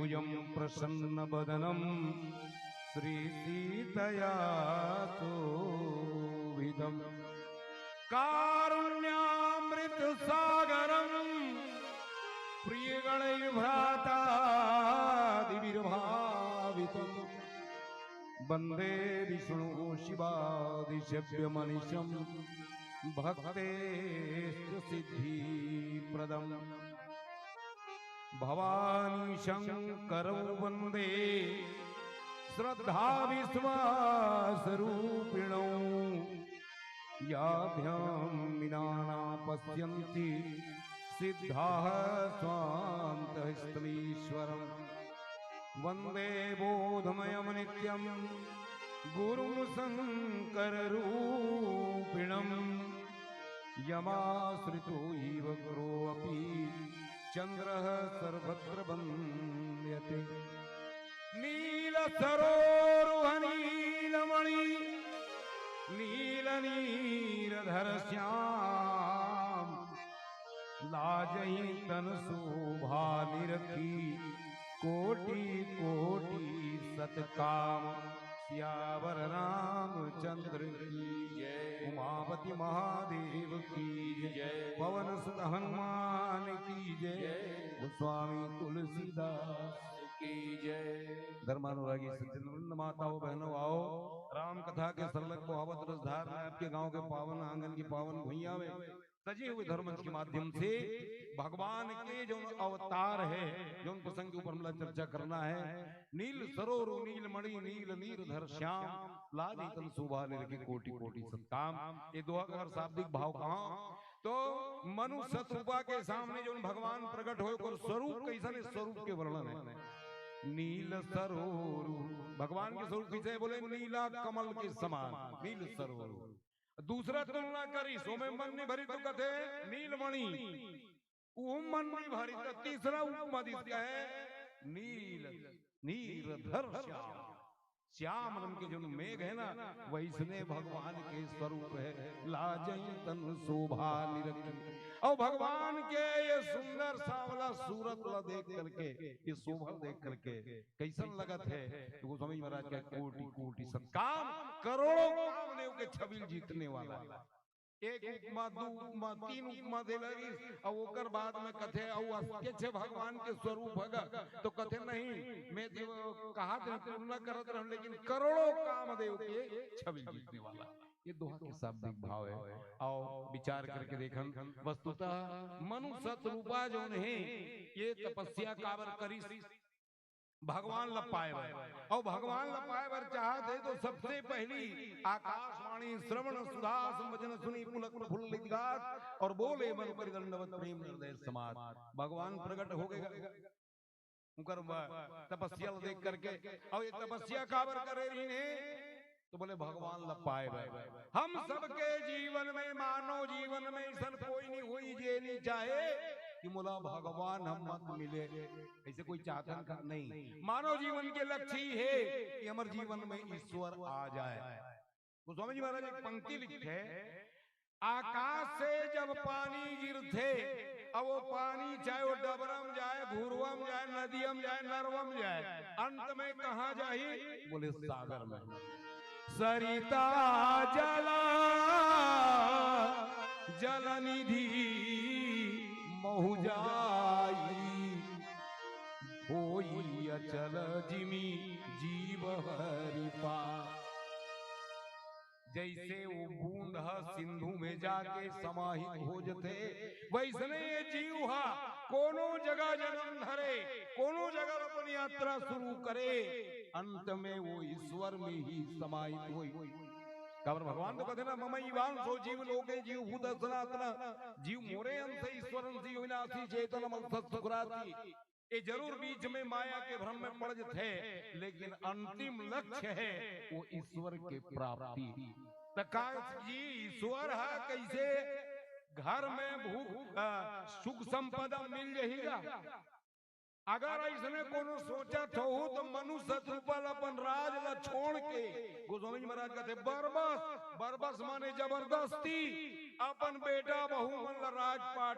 भुजं प्रसन्नवदनं श्रीसीतया शोभितं कारुण्यामृतसागरं प्रियगणैर्भ्रातादिविर्भावितं वन्दे विष्णु शिवादिसेव्यमनिशं भक्तेस्तु सिद्धिप्रदं भवानी शंकरौ वन्दे श्रद्धा विश्वासरूपिणौ याभ्यां विना पश्यन्ति सिद्धाः स्वान्तस्थमीश्वरम् वन्दे बोधमयं नित्यं गुरुं शङ्कररूपिणं यमाश्रितो इव गुरोऽपि चन्द्रः सर्वत्र वन्द्यते नीलसरोरुहनीलमणि नीलनीरधरश्याम लाजहि तन शोभा निरखी कोटि कोटि सतकाम सियावर रामचंद्र की जय उमापति महादेव की जय पवन सुत हनुमान की जय गोस्वामी तुलसीदास की जय। धर्मानुरागी सज्जन माताओं बहनों आओ राम कथा के सरलग मोहब्बत रसधार में आपके गांव के पावन आंगन की पावन भुइयां में सजे हुए धर्मंच के माध्यम से भगवान के जो अवतार है जो उन प्रसंग के ऊपर हम चर्चा करना है। नील सरोरु नील मणि नील नीरधर श्याम लाजी तन शोभा निरखी कोटि कोटि सत्काम। ये दोहा का शाब्दिक भाव कहाँ तो मनु शत्रुपा के सामने जो भगवान प्रकट हो स्वरूप कैसा स्वरूप के वर्णन है। नील सरोरु भगवान के स्वरूप कैसे बोले नीला कमल के समान नील सरोरु। दूसरा तुलना करी सो में मन नहीं भरी तो कथे नीलमणि वो मन नहीं भरी तो तीसरा उपमा इसका है नील नीरधर श्याम। श्याम रंग के जो मेघ है ना वैसने भगवान के स्वरूप है लाजई तन शोभा निरखी। और भगवान के ये सुंदर सांवला सूरत देख करके ये शोभा देख करके कैसन लगत है तो गोस्वामी महाराज का कोटि कोटि सत्काम करोड़ों कामदेव के छबिल जीतने वाला एक उपमा दो उपमा तीन उपमा दे लगी और ओकर बाद में कथे और भगवान के स्वरूप होगा तो कथे नहीं मैं कहा तुलना करत रह लेकिन करोड़ों कामदेव के छबिल जीतने वाला ये दोहा के शाब्दिक भाव है। आओ विचार करके देखन वस्तुतः मनु शत्रुपा जो है ये तपस्या काबर करी भगवान लपाए और भगवान लपाए बर चाहते तो सबसे पहली आकाशवाणी श्रवण सुधा संवचन सुनी पुलक प्रफुल्लित गात और बोले मन परिदंडवत प्रेम हृदय समाज। भगवान प्रकट हो गए तपस्या देख करके और ये तपस्या काबर करे रही ने तो बोले भगवान लपाए हम सबके जीवन में मानव जीवन में सन कोई नहीं हुई जे नहीं चाहे कि मोला भगवान हम मत मिले ऐसे कोई चाहता का नहीं। मानव जीवन के लक्ष्य ही है कि हमारे जीवन में ईश्वर आ जाए। गोस्वामी जी महाराज एक पंक्ति लिखे आकाश से जब पानी गिरते अब वो पानी चाहे वो डबरम जाए भूरवम जाए नदियम जाए नरवम जाए अंत में कहा जाए बोले सागर में सरिता जला जलनिधि महु जाई होई अचल जिमी जीव हरि पा। जैसे वो बूंद सिंधु में जाके समाहित हो जते वैसने ये जीव कोनो जगह जन्म धरे कोनो जगह अपनी यात्रा शुरू करे अंत में वो ईश्वर में ही समाहित होई। काबर भगवान तो कहते ना ममई वांसो जीव लोके जीव भूत सनातन जीव मोरे अंत ईश्वर अंशी विनाशी चेतन सुखराती। ये जरूर बीच में माया के भ्रम में पड़ थे लेकिन अंतिम लक्ष्य है वो ईश्वर के प्राप्ति। जी ईश्वर है कैसे घर में भूख सुख संपदा मिल जाएगा अगर ऐसने कोनो सोचा तो मनुष्य शत्रुपाल अपन राज ला छोड़ के गोस्वामी महाराज कहते बरबस बरबस माने जबरदस्ती अपन बेटा बहू मन राजपाट